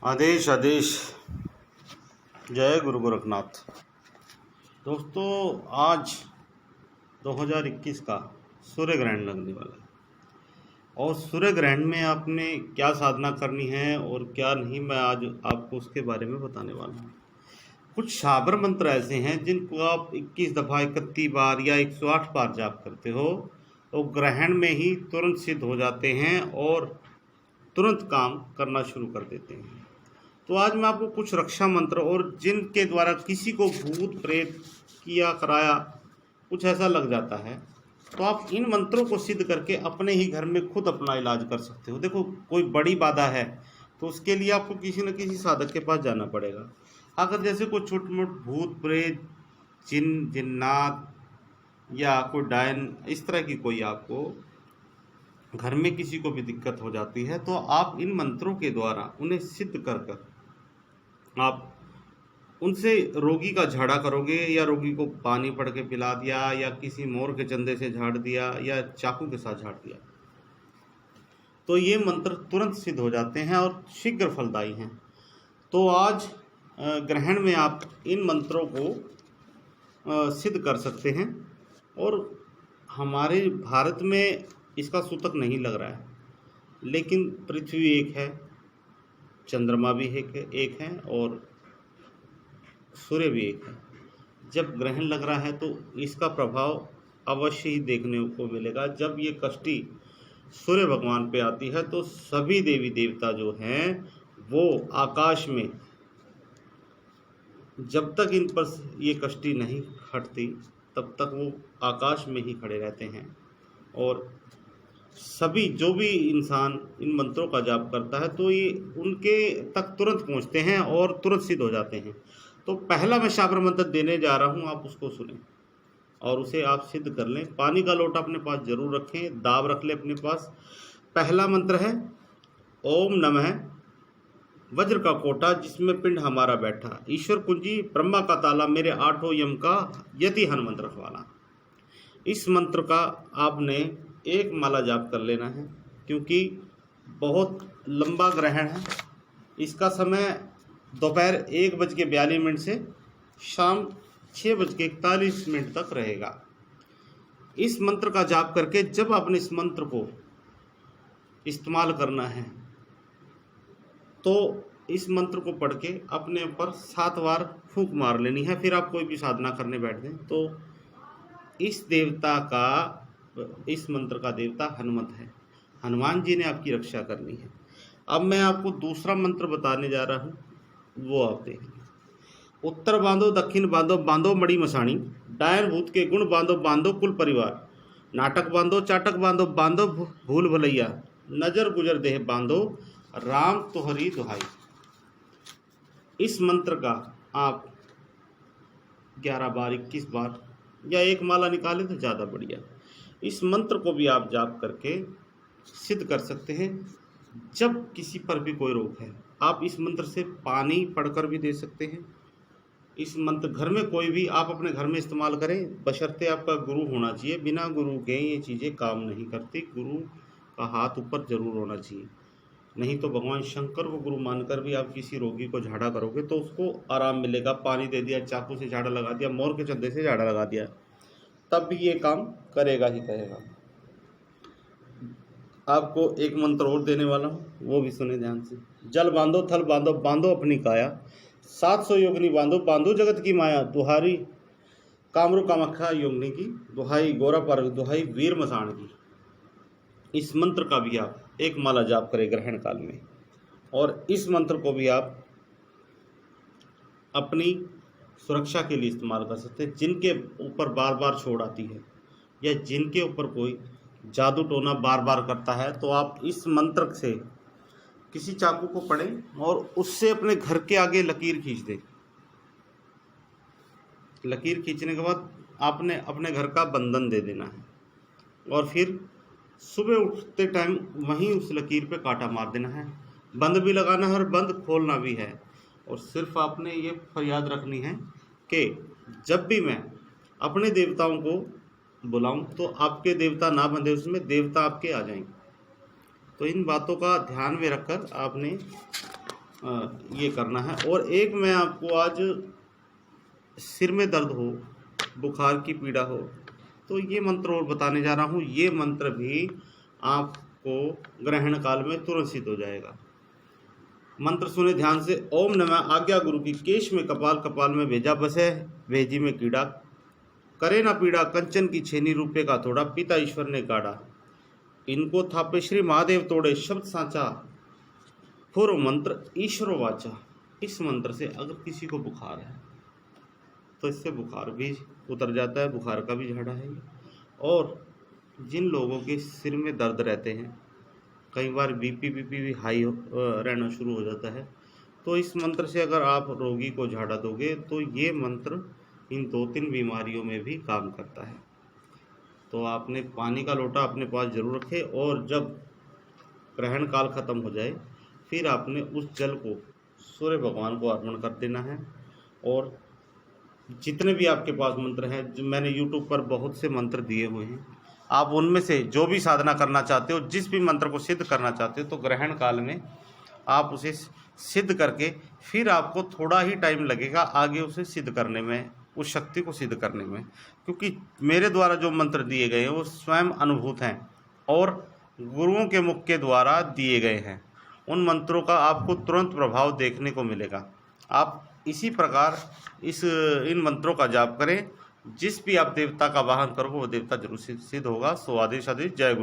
आदेश आदेश। जय गुरु गोरखनाथ। दोस्तों, आज 2021 का सूर्य ग्रहण लगने वाला है और सूर्य ग्रहण में आपने क्या साधना करनी है और क्या नहीं, मैं आज आपको उसके बारे में बताने वाला हूँ। कुछ शाबर मंत्र ऐसे हैं जिनको आप 21 दफ़ा 31 बार या 108 बार जाप करते हो तो ग्रहण में ही तुरंत सिद्ध हो जाते हैं और तुरंत काम करना शुरू कर देते हैं। तो आज मैं आपको कुछ रक्षा मंत्र और जिनके द्वारा किसी को भूत प्रेत किया कराया कुछ ऐसा लग जाता है तो आप इन मंत्रों को सिद्ध करके अपने ही घर में खुद अपना इलाज कर सकते हो। देखो, कोई बड़ी बाधा है तो उसके लिए आपको किसी न किसी साधक के पास जाना पड़ेगा। अगर जैसे कोई छोट मोट भूत प्रेत जिन जिन्नात या कोई डायन इस तरह की कोई आपको घर में किसी को भी दिक्कत हो जाती है तो आप इन मंत्रों के द्वारा उन्हें सिद्ध कर आप उनसे रोगी का झाड़ा करोगे या रोगी को पानी पड़ के पिला दिया या किसी मोर के चंदे से झाड़ दिया या चाकू के साथ झाड़ दिया तो ये मंत्र तुरंत सिद्ध हो जाते हैं और शीघ्र फलदायी हैं। तो आज ग्रहण में आप इन मंत्रों को सिद्ध कर सकते हैं और हमारे भारत में इसका सूतक नहीं लग रहा है, लेकिन पृथ्वी एक है, चंद्रमा भी एक है और सूर्य भी एक है। जब ग्रहण लग रहा है तो इसका प्रभाव अवश्य ही देखने को मिलेगा। जब ये कष्टि सूर्य भगवान पे आती है तो सभी देवी देवता जो हैं वो आकाश में, जब तक इन पर ये कष्टि नहीं हटती तब तक वो आकाश में ही खड़े रहते हैं और सभी जो भी इंसान इन मंत्रों का जाप करता है तो ये उनके तक तुरंत पहुंचते हैं और तुरंत सिद्ध हो जाते हैं। तो पहला मैं शाबर मंत्र देने जा रहा हूं, आप उसको सुनें और उसे आप सिद्ध कर लें। पानी का लोटा अपने पास जरूर रखें, दाब रख लें अपने पास। पहला मंत्र है ओम नमः वज्र का कोटा जिसमें पिंड हमारा बैठा, ईश्वर कुंजी ब्रह्मा का ताला, मेरे आठों यम का यति हनुमंत रखवाला। इस मंत्र का आपने एक माला जाप कर लेना है क्योंकि बहुत लंबा ग्रहण है। इसका समय दोपहर 1:42 से शाम 6:41 तक रहेगा। इस मंत्र का जाप करके जब आपने इस मंत्र को इस्तेमाल करना है तो इस मंत्र को पढ़ के अपने ऊपर 7 बार फूंक मार लेनी है। फिर आप कोई भी साधना करने बैठ दें तो इस मंत्र का देवता हनुमत है, हनुमान जी ने आपकी रक्षा करनी है। अब मैं आपको दूसरा मंत्र बताने जा रहा हूँ, वो आप देखिए। उत्तर बांधो दक्षिण बांधो, बांधो मड़ी मसाणी, डायन भूत के गुण बांधो, बांधो कुल परिवार, नाटक बांधो चाटक बांधो, बांधो भूल भलैया, नजर गुजर देह बांधो, राम तुहरी दुहाई। इस मंत्र का आप 11 बार 21 बार या एक माला निकालें तो ज़्यादा बढ़िया। इस मंत्र को भी आप जाप करके सिद्ध कर सकते हैं। जब किसी पर भी कोई रोग है आप इस मंत्र से पानी पढ़कर भी दे सकते हैं। इस मंत्र घर में कोई भी आप अपने घर में इस्तेमाल करें, बशर्ते आपका गुरु होना चाहिए। बिना गुरु के ये चीज़ें काम नहीं करती, गुरु का हाथ ऊपर जरूर होना चाहिए। नहीं तो भगवान शंकर को गुरु मानकर भी आप किसी रोगी को झाड़ा करोगे तो उसको आराम मिलेगा। पानी दे दिया, चाकू से झाड़ा लगा दिया, मोर के चंदे से झाड़ा लगा दिया, तब भी ये काम करेगा ही करेगा। आपको एक मंत्र और देने वाला हूँ, वो भी सुने ध्यान से। जल बांधो थल बांधो, बांधो अपनी काया, 700 योगिनी बांधो, बांधो जगत की माया, दुहारी कामरू कामाख्या योगिनी की, दुहाई गोरा पर दुहाई वीर मसाण की। इस मंत्र का भी आप एक माला जाप करें ग्रहण काल में और इस मंत्र को भी आप अपनी सुरक्षा के लिए इस्तेमाल कर सकते हैं। जिनके ऊपर बार बार छोड़ आती है या जिनके ऊपर कोई जादू टोना बार बार करता है तो आप इस मंत्र से किसी चाकू को पढ़ें और उससे अपने घर के आगे लकीर खींच दें। लकीर खींचने के बाद आपने अपने घर का बंधन दे देना है और फिर सुबह उठते टाइम वहीं उस लकीर पे कांटा मार देना है। बंद भी लगाना है और बंद खोलना भी है। और सिर्फ आपने ये फरियाद रखनी है कि जब भी मैं अपने देवताओं को बुलाऊं तो आपके देवता ना बंधे, उसमें देवता आपके आ जाएंगे। तो इन बातों का ध्यान में रखकर आपने ये करना है। और एक मैं आपको आज सिर में दर्द हो, बुखार की पीड़ा हो, तो ये मंत्र और बताने जा रहा हूँ। ये मंत्र भी आपको ग्रहण काल में तुरंत सिद्ध हो जाएगा। मंत्र सुने ध्यान से। ओम नमः आज्ञा गुरु की, केश में कपाल, कपाल में भेजा बसे, भेजी में कीड़ा, करे ना पीड़ा, कंचन की छेनी, रुपये का थोड़ा, पिता ईश्वर ने गाड़ा, इनको थापे श्री महादेव तोड़े, शब्द साचा, पूर्व मंत्र ईश्वर वाचा। इस मंत्र से अगर किसी को बुखार है तो इससे बुखार भी उतर जाता है, बुखार का भी झाड़ा है ये। और जिन लोगों के सिर में दर्द रहते हैं, कई बार बीपी भी हाई रहना शुरू हो जाता है, तो इस मंत्र से अगर आप रोगी को झाड़ा दोगे तो ये मंत्र इन 2-3 बीमारियों में भी काम करता है। तो आपने पानी का लोटा अपने पास जरूर रखें, और जब ग्रहण काल खत्म हो जाए फिर आपने उस जल को सूर्य भगवान को अर्पण कर देना है। और जितने भी आपके पास मंत्र हैं, जो मैंने YouTube पर बहुत से मंत्र दिए हुए हैं, आप उनमें से जो भी साधना करना चाहते हो, जिस भी मंत्र को सिद्ध करना चाहते हो, तो ग्रहण काल में आप उसे सिद्ध करके फिर आपको थोड़ा ही टाइम लगेगा आगे उसे सिद्ध करने में, उस शक्ति को सिद्ध करने में, क्योंकि मेरे द्वारा जो मंत्र दिए गए हैं वो स्वयं अनुभूत हैं और गुरुओं के मुख के द्वारा दिए गए हैं। उन मंत्रों का आपको तुरंत प्रभाव देखने को मिलेगा। आप इसी प्रकार इन मंत्रों का जाप करें। जिस भी आप देवता का वाहन करोगे वो देवता जरूर सिद्ध होगा। सो आदेश। जय गुरु।